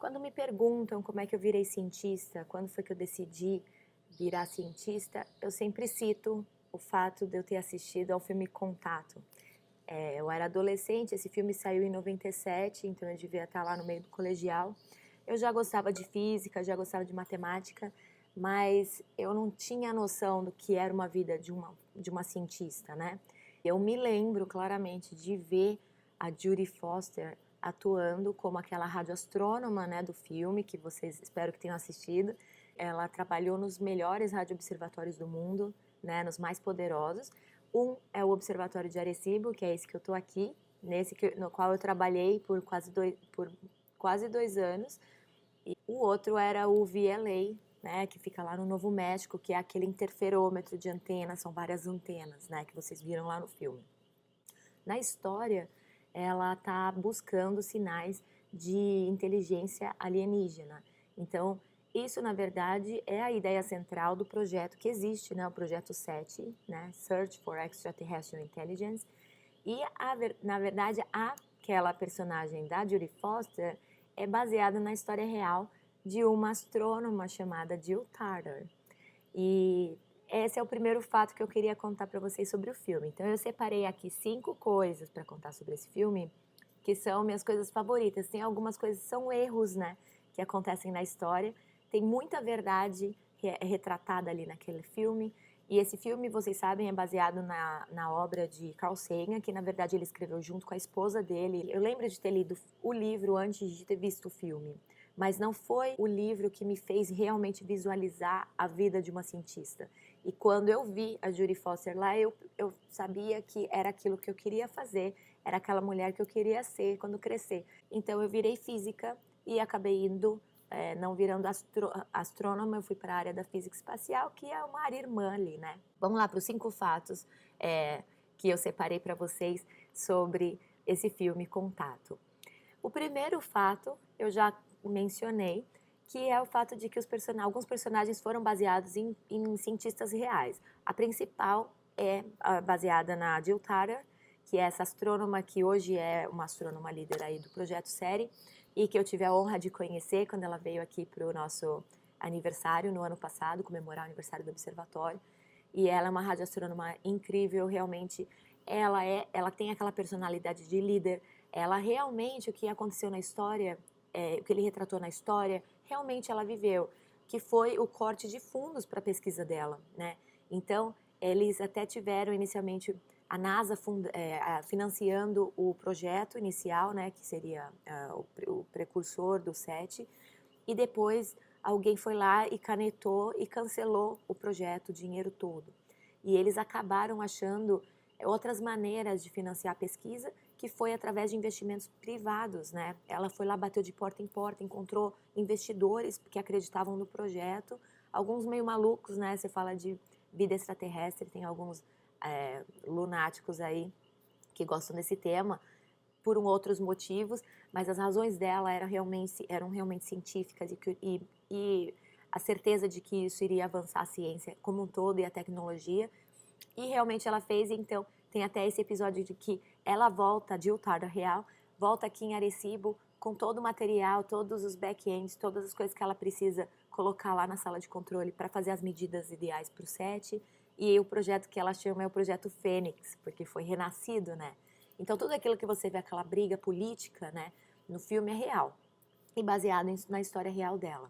Quando me perguntam como é que eu virei cientista, quando foi que eu decidi virar cientista, eu sempre cito o fato de eu ter assistido ao filme Contato. Eu era adolescente, esse filme saiu em 97, então eu devia estar lá no meio do colegial. Eu já gostava de física, já gostava de matemática, mas eu não tinha noção do que era uma vida de uma cientista, né? Eu me lembro claramente de ver a Judy Foster atuando como aquela radioastrônoma, né, do filme, que vocês espero que tenham assistido. Ela trabalhou nos melhores radioobservatórios do mundo, né, nos mais poderosos. Um é o Observatório de Arecibo, que é esse que eu estou aqui, no qual eu trabalhei por quase 2 anos. E o outro era o VLA, né, que fica lá no Novo México, que é aquele interferômetro de antena, são várias antenas, né, que vocês viram lá no filme. Na história, ela está buscando sinais de inteligência alienígena. Então, isso, na verdade, é a ideia central do projeto que existe, né, o projeto SETI, né, Search for Extraterrestrial Intelligence. E, na verdade, aquela personagem da Judy Foster é baseada na história real de uma astrônoma chamada Jill Tarter. E esse é o primeiro fato que eu queria contar para vocês sobre o filme. Então eu separei aqui 5 coisas para contar sobre esse filme, que são minhas coisas favoritas. Tem algumas coisas que são erros, né, que acontecem na história. Tem muita verdade retratada ali naquele filme. E esse filme, vocês sabem, é baseado na obra de Carl Sagan, que na verdade ele escreveu junto com a esposa dele. Eu lembro de ter lido o livro antes de ter visto o filme, mas não foi o livro que me fez realmente visualizar a vida de uma cientista. E quando eu vi a Judy Foster lá, eu sabia que era aquilo que eu queria fazer, era aquela mulher que eu queria ser quando crescer. Então eu virei física e acabei indo, não virando astrônoma, eu fui para a área da física espacial, que é uma área irmã ali, né? Vamos lá para os 5 fatos que eu separei para vocês sobre esse filme Contato. O primeiro fato eu já mencionei, que é o fato de que alguns personagens foram baseados em cientistas reais. A principal é baseada na Jill Tarter, que é essa astrônoma que hoje é uma astrônoma líder aí do Projeto SETI e que eu tive a honra de conhecer quando ela veio aqui para o nosso aniversário no ano passado, comemorar o aniversário do observatório. E ela é uma radioastrônoma incrível, realmente. Ela tem aquela personalidade de líder. Ela realmente, o que aconteceu na história, o que ele retratou na história, realmente ela viveu, que foi o corte de fundos para a pesquisa dela, né? Então, eles até tiveram inicialmente a NASA financiando o projeto inicial, né, que seria o precursor do SETI, e depois alguém foi lá e canetou e cancelou o projeto, o dinheiro todo. E eles acabaram achando outras maneiras de financiar a pesquisa, que foi através de investimentos privados, né? Ela foi lá, bateu de porta em porta, encontrou investidores que acreditavam no projeto, alguns meio malucos, né? Você fala de vida extraterrestre, tem alguns lunáticos aí que gostam desse tema, por outros motivos, mas as razões dela eram realmente científicas e a certeza de que isso iria avançar a ciência como um todo e a tecnologia. E realmente ela fez, então tem até esse episódio de que ela volta, Jill Tarter real, volta aqui em Arecibo com todo o material, todos os back-ends, todas as coisas que ela precisa colocar lá na sala de controle para fazer as medidas ideais para o SETI. E o projeto que ela chama é o projeto Fênix, porque foi renascido, né? Então tudo aquilo que você vê, aquela briga política, né, no filme é real e baseado na história real dela.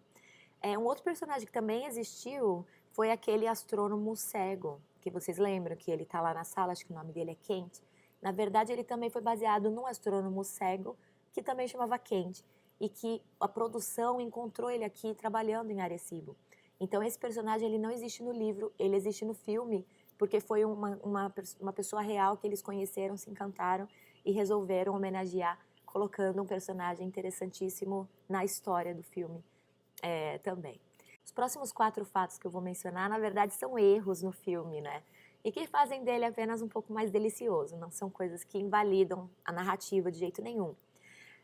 Um outro personagem que também existiu foi aquele astrônomo cego, que vocês lembram que ele está lá na sala, acho que o nome dele é Kent. Na verdade, ele também foi baseado num astrônomo cego, que também chamava Kent, e que a produção encontrou ele aqui trabalhando em Arecibo. Então, esse personagem ele não existe no livro, ele existe no filme, porque foi uma pessoa real que eles conheceram, se encantaram e resolveram homenagear, colocando um personagem interessantíssimo na história do filme também. Os próximos 4 fatos que eu vou mencionar, na verdade, são erros no filme, né? E que fazem dele apenas um pouco mais delicioso, não são coisas que invalidam a narrativa de jeito nenhum.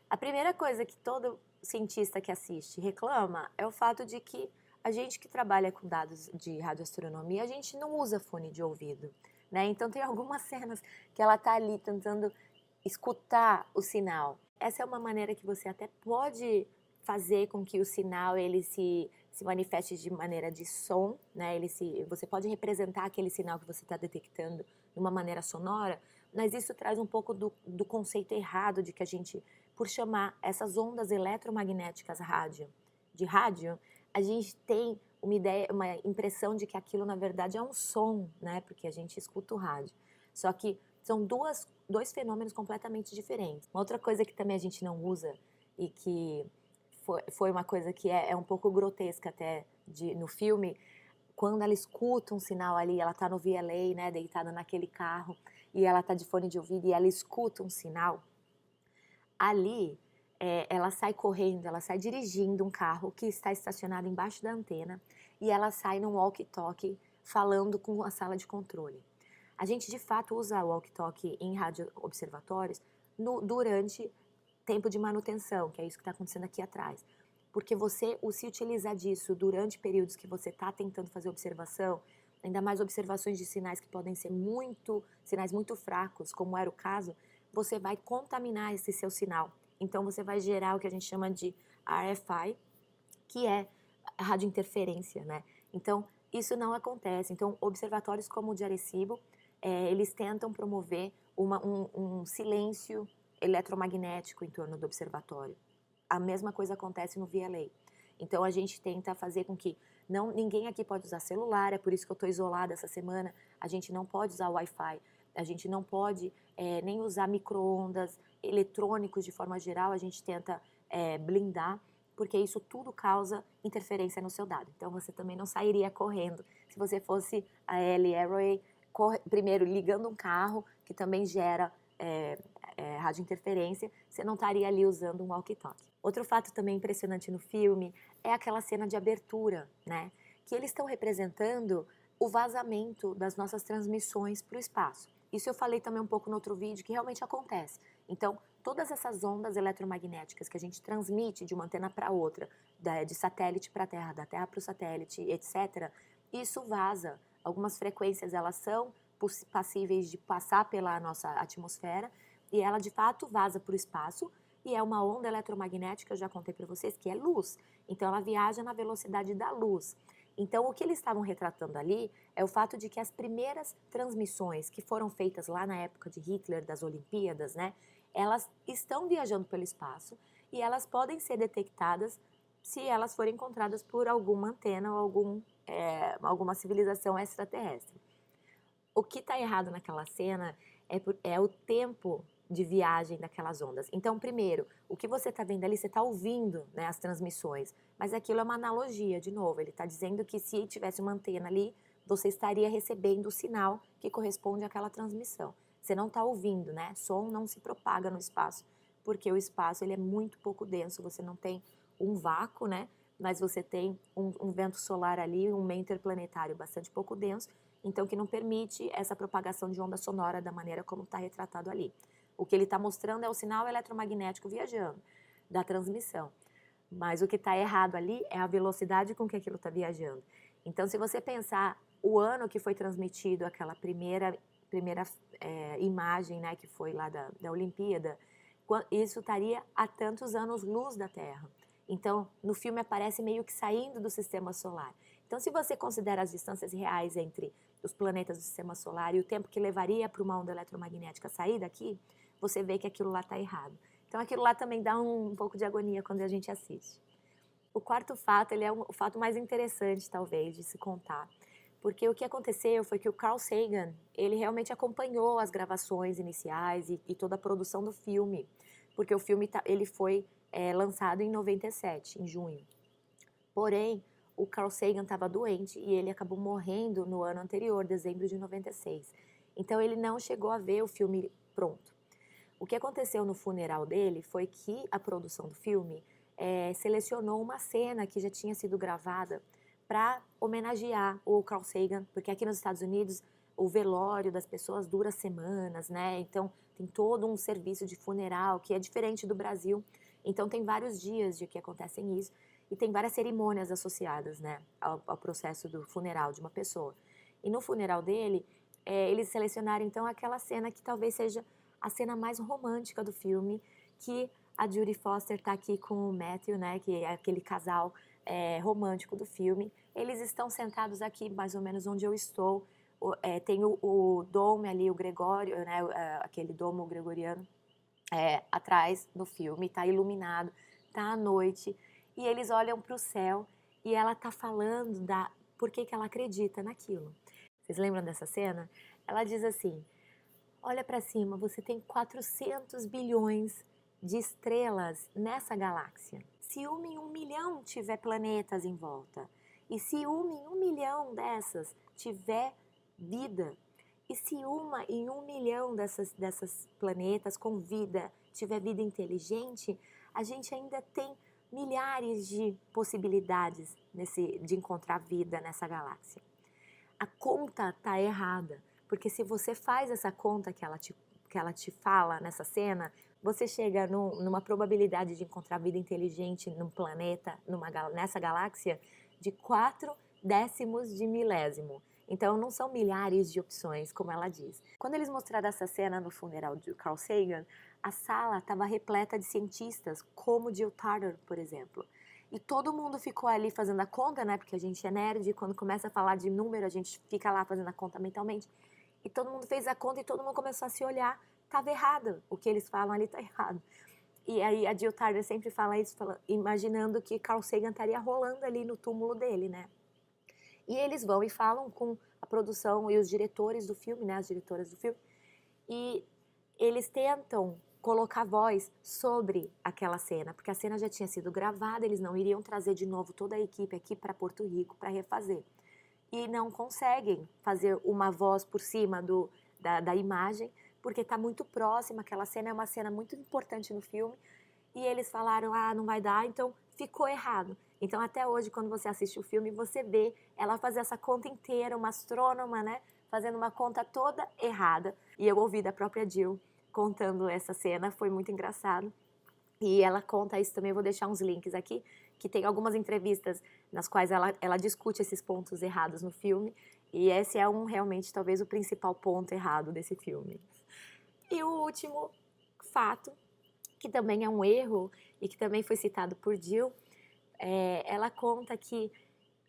A primeira coisa que todo cientista que assiste reclama é o fato de que a gente que trabalha com dados de radioastronomia, a gente não usa fone de ouvido, né? Então tem algumas cenas que ela tá ali tentando escutar o sinal. Essa é uma maneira que você até pode fazer com que o sinal ele se manifeste de maneira de som, né? Você pode representar aquele sinal que você está detectando de uma maneira sonora, mas isso traz um pouco do conceito errado de que a gente, por chamar essas ondas eletromagnéticas de rádio, a gente tem uma impressão de que aquilo na verdade é um som, né? Porque a gente escuta o rádio. Só que são dois fenômenos completamente diferentes. Uma outra coisa que também a gente não usa e que foi uma coisa que é um pouco grotesca até no filme, quando ela escuta um sinal ali, ela tá no VLA, né, deitada naquele carro, e ela tá de fone de ouvido e ela escuta um sinal, ali ela sai correndo, ela sai dirigindo um carro que está estacionado embaixo da antena e ela sai num walkie-talkie falando com a sala de controle. A gente de fato usa o walkie-talkie em rádio observatórios durante tempo de manutenção, que é isso que está acontecendo aqui atrás. Porque se utilizar disso durante períodos que você está tentando fazer observação, ainda mais observações de sinais que podem ser sinais muito fracos, como era o caso, você vai contaminar esse seu sinal. Então você vai gerar o que a gente chama de RFI, que é radiointerferência, né? Então isso não acontece. Então observatórios como o de Arecibo, eles tentam promover um silêncio eletromagnético em torno do observatório. A mesma coisa acontece no VLA. Então a gente tenta fazer com que ninguém aqui pode usar celular, é por isso que eu estou isolada essa semana. A gente não pode usar Wi-Fi, a gente não pode nem usar micro-ondas, eletrônicos de forma geral, a gente tenta blindar, porque isso tudo causa interferência no seu dado. Então você também não sairia correndo se você fosse a Ellie Arroway, primeiro ligando um carro que também gera radiointerferência, você não estaria ali usando um walkie-talkie. Outro fato também impressionante no filme é aquela cena de abertura, né? Que eles estão representando o vazamento das nossas transmissões para o espaço. Isso eu falei também um pouco no outro vídeo, que realmente acontece. Então, todas essas ondas eletromagnéticas que a gente transmite de uma antena para outra, de satélite para a Terra, da Terra para o satélite, etc., isso vaza. Algumas frequências, elas são passíveis de passar pela nossa atmosfera e ela, de fato, vaza para o espaço e é uma onda eletromagnética, eu já contei para vocês, que é luz. Então, ela viaja na velocidade da luz. Então, o que eles estavam retratando ali é o fato de que as primeiras transmissões que foram feitas lá na época de Hitler, das Olimpíadas, né, elas estão viajando pelo espaço e elas podem ser detectadas se elas forem encontradas por alguma antena ou alguma civilização extraterrestre. O que está errado naquela cena é o tempo de viagem daquelas ondas. Então, primeiro, o que você está vendo ali, você está ouvindo, né, as transmissões, mas aquilo é uma analogia, de novo, ele está dizendo que se tivesse uma antena ali, você estaria recebendo o sinal que corresponde àquela transmissão. Você não está ouvindo, né? Som não se propaga no espaço, porque o espaço ele é muito pouco denso, você não tem um vácuo, né? Mas você tem um vento solar ali, um meio interplanetário bastante pouco denso, então que não permite essa propagação de onda sonora da maneira como está retratado ali. O que ele está mostrando é o sinal eletromagnético viajando, da transmissão. Mas o que está errado ali é a velocidade com que aquilo está viajando. Então, se você pensar o ano que foi transmitido aquela primeira imagem, né, que foi lá da Olimpíada, isso estaria a tantos anos-luz da Terra. Então, no filme aparece meio que saindo do sistema solar. Então, se você considera as distâncias reais entre os planetas do sistema solar e o tempo que levaria para uma onda eletromagnética sair daqui, você vê que aquilo lá está errado. Então, aquilo lá também dá um pouco de agonia quando a gente assiste. O quarto fato, ele é o fato mais interessante, talvez, de se contar. Porque o que aconteceu foi que o Carl Sagan, ele realmente acompanhou as gravações iniciais e toda a produção do filme. Porque o filme ele foi lançado em 97, em junho. Porém, o Carl Sagan estava doente e ele acabou morrendo no ano anterior, dezembro de 96. Então, ele não chegou a ver o filme pronto. O que aconteceu no funeral dele foi que a produção do filme selecionou uma cena que já tinha sido gravada para homenagear o Carl Sagan, porque aqui nos Estados Unidos o velório das pessoas dura semanas, né? Então tem todo um serviço de funeral que é diferente do Brasil. Então tem vários dias de que acontecem isso e tem várias cerimônias associadas, né, ao processo do funeral de uma pessoa. E no funeral dele, eles selecionaram então aquela cena que talvez seja a cena mais romântica do filme, que a Jodie Foster está aqui com o Matthew, né, que é aquele casal romântico do filme. Eles estão sentados aqui, mais ou menos onde eu estou. Tem o dome ali, o Gregório, né, aquele domo gregoriano, atrás do filme, está iluminado, está à noite, e eles olham para o céu e ela está falando por que ela acredita naquilo. Vocês lembram dessa cena? Ela diz assim, olha para cima, você tem 400 bilhões de estrelas nessa galáxia. Se 1 em 1 milhão tiver planetas em volta, e se 1 em 1 milhão dessas tiver vida, e se 1 em 1 milhão dessas planetas com vida tiver vida inteligente, a gente ainda tem milhares de possibilidades de encontrar vida nessa galáxia. A conta está errada, porque se você faz essa conta que ela te fala nessa cena, você chega numa probabilidade de encontrar vida inteligente num planeta, nessa galáxia, de 4 décimos de milésimo. Então, não são milhares de opções, como ela diz. Quando eles mostraram essa cena no funeral de Carl Sagan, a sala estava repleta de cientistas, como Jill Tarter, por exemplo. E todo mundo ficou ali fazendo a conta, né? Porque a gente é nerd e quando começa a falar de número, a gente fica lá fazendo a conta mentalmente. E todo mundo fez a conta e todo mundo começou a se olhar. Estava errado. O que eles falam ali está errado. E aí a Jill Tarter sempre fala isso, imaginando que Carl Sagan estaria rolando ali no túmulo dele, né? E eles vão e falam com a produção e os diretores do filme, né? As diretoras do filme. E eles tentam colocar voz sobre aquela cena, porque a cena já tinha sido gravada, eles não iriam trazer de novo toda a equipe aqui para Porto Rico para refazer. E não conseguem fazer uma voz por cima da imagem, porque está muito próxima, aquela cena é uma cena muito importante no filme, e eles falaram, não vai dar, então ficou errado. Então até hoje, quando você assiste o filme, você vê ela fazer essa conta inteira, uma astrônoma, né, fazendo uma conta toda errada. E eu ouvi da própria Jill contando essa cena, foi muito engraçado. E ela conta isso também, eu vou deixar uns links aqui, que tem algumas entrevistas nas quais ela discute esses pontos errados no filme, e esse é realmente, talvez, o principal ponto errado desse filme. E o último fato, que também é um erro, e que também foi citado por Jill, ela conta que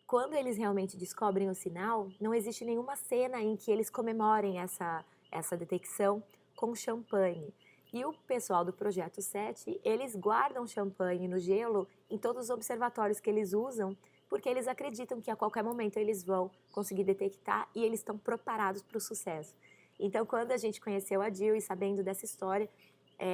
quando eles realmente descobrem o sinal, não existe nenhuma cena em que eles comemorem essa detecção com champanhe. E o pessoal do Projeto 7, eles guardam champanhe no gelo em todos os observatórios que eles usam, porque eles acreditam que a qualquer momento eles vão conseguir detectar e eles estão preparados para o sucesso. Então, quando a gente conheceu a Jill e sabendo dessa história,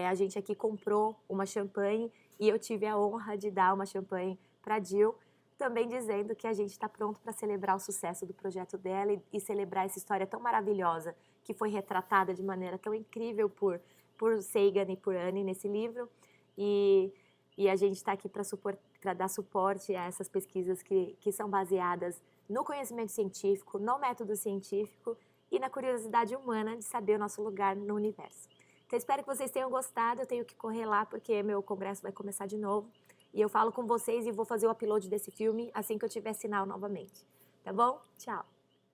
a gente aqui comprou uma champanhe e eu tive a honra de dar uma champanhe para a Jill, também dizendo que a gente está pronto para celebrar o sucesso do projeto dela e celebrar essa história tão maravilhosa que foi retratada de maneira tão incrível por Sagan e por Annie nesse livro. E a gente está aqui para dar suporte a essas pesquisas que são baseadas no conhecimento científico, no método científico e na curiosidade humana de saber o nosso lugar no universo. Então, espero que vocês tenham gostado. Eu tenho que correr lá porque meu congresso vai começar de novo. E eu falo com vocês e vou fazer o upload desse filme assim que eu tiver sinal novamente. Tá bom? Tchau!